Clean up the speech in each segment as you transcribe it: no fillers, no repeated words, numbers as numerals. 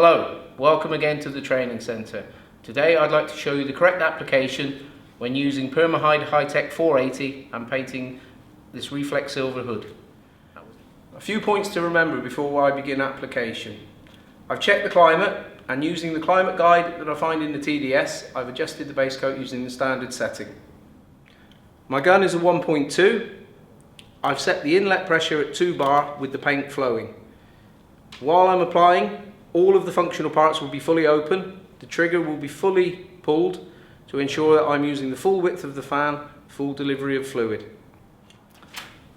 Hello, welcome again to the training centre. Today I'd like to show you the correct application when using Permahide Hi-Tech 480 and painting this reflex silver hood. A few points to remember before I begin application. I've checked the climate, and using the climate guide that I find in the TDS, I've adjusted the base coat using the standard setting. My gun is a 1.2. I've set the inlet pressure at 2 bar with the paint flowing. While I'm applying, all of the functional parts will be fully open. The trigger will be fully pulled to ensure that I'm using the full width of the fan, full delivery of fluid.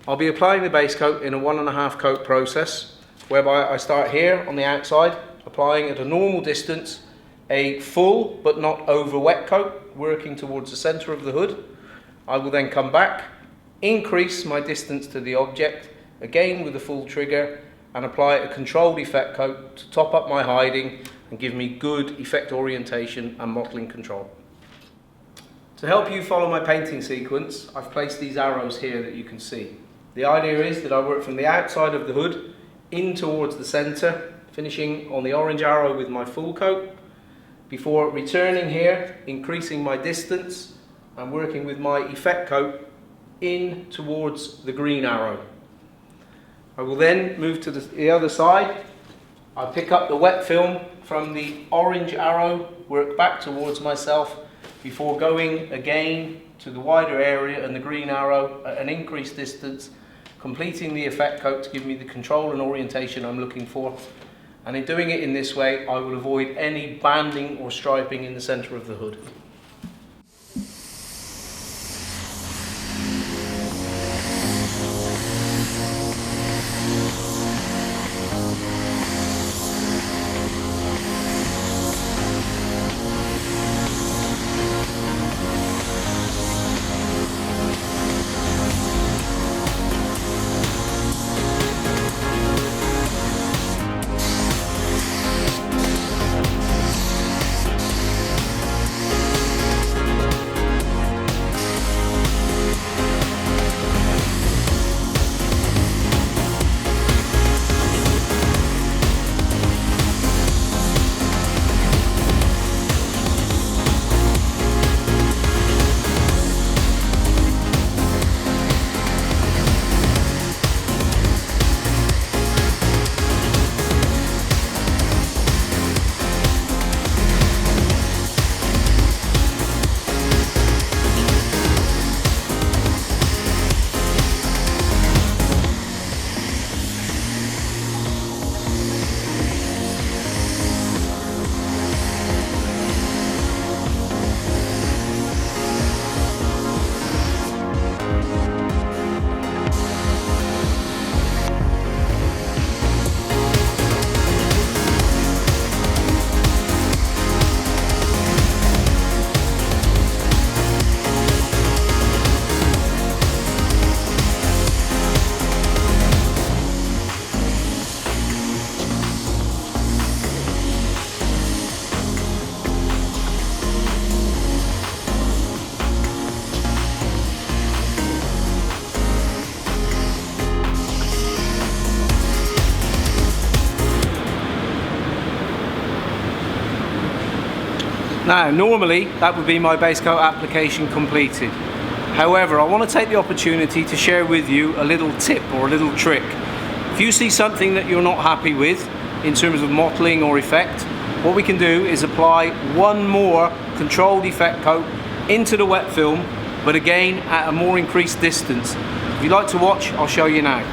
I'll be applying the base coat in a 1.5 coat process, whereby I start here on the outside, applying at a normal distance a full but not over wet coat, working towards the centre of the hood. I will then come back, increase my distance to the object, again with a full trigger, and apply a controlled effect coat to top up my hiding and give me good effect orientation and modelling control. To help you follow my painting sequence, I've placed these arrows here that you can see. The idea is that I work from the outside of the hood in towards the centre, finishing on the orange arrow with my full coat, before returning here, increasing my distance and working with my effect coat in towards the green arrow. I will then move to the other side. I pick up the wet film from the orange arrow, work back towards myself before going again to the wider area and the green arrow at an increased distance, completing the effect coat to give me the control and orientation I'm looking for. And in doing it in this way, I will avoid any banding or striping in the centre of the hood. Now, normally that would be my base coat application completed. However, I want to take the opportunity to share with you a little tip or a little trick. If you see something that you're not happy with in terms of mottling or effect, what we can do is apply one more controlled effect coat into the wet film, but again at a more increased distance. If you'd like to watch, I'll show you now.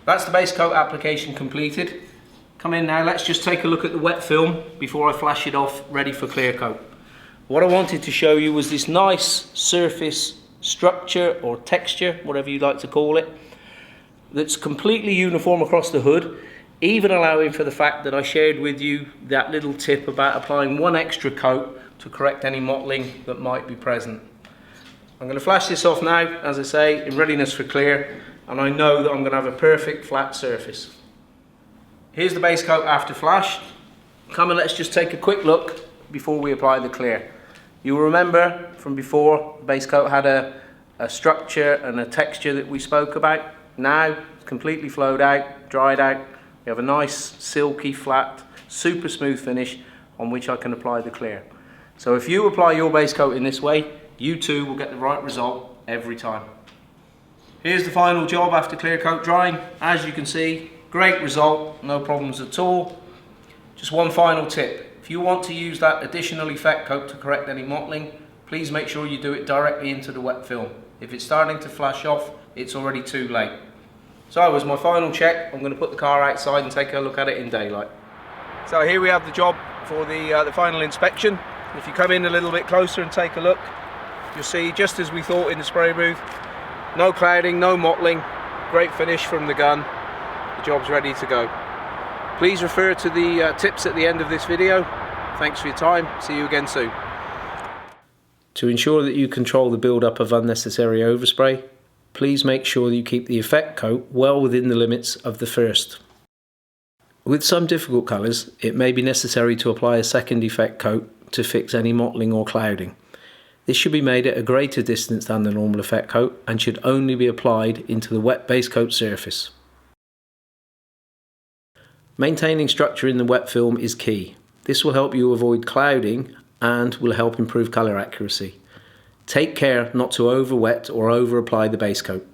That's the base coat application completed. Come in now, let's just take a look at the wet film before I flash it off, ready for clear coat. What I wanted to show you was this nice surface structure or texture, whatever you like to call it, that's completely uniform across the hood, even allowing for the fact that I shared with you that little tip about applying one extra coat to correct any mottling that might be present. I'm going to flash this off now, as I say, in readiness for clear, and I know that I'm going to have a perfect flat surface. Here's the base coat after flash. Come and let's just take a quick look before we apply the clear. You'll remember from before, the base coat had a structure and a texture that we spoke about. Now it's completely flowed out, dried out. We have a nice silky flat, super smooth finish on which I can apply the clear. So if you apply your base coat in this way, you too will get the right result every time. Here's the final job after clear coat drying. As you can see, great result, no problems at all. Just one final tip. If you want to use that additional effect coat to correct any mottling, please make sure you do it directly into the wet film. If it's starting to flash off, it's already too late. So as my final check, I'm going to put the car outside and take a look at it in daylight. So here we have the job for the final inspection. If you come in a little bit closer and take a look, you'll see just as we thought in the spray booth, no clouding, no mottling, great finish from the gun. The job's ready to go. Please refer to the tips at the end of this video. Thanks for your time. See you again soon. To ensure that you control the build-up of unnecessary overspray, please make sure that you keep the effect coat well within the limits of the first. With some difficult colours, it may be necessary to apply a second effect coat to fix any mottling or clouding. This should be made at a greater distance than the normal effect coat and should only be applied into the wet base coat surface. Maintaining structure in the wet film is key. This will help you avoid clouding and will help improve colour accuracy. Take care not to over wet or over apply the base coat.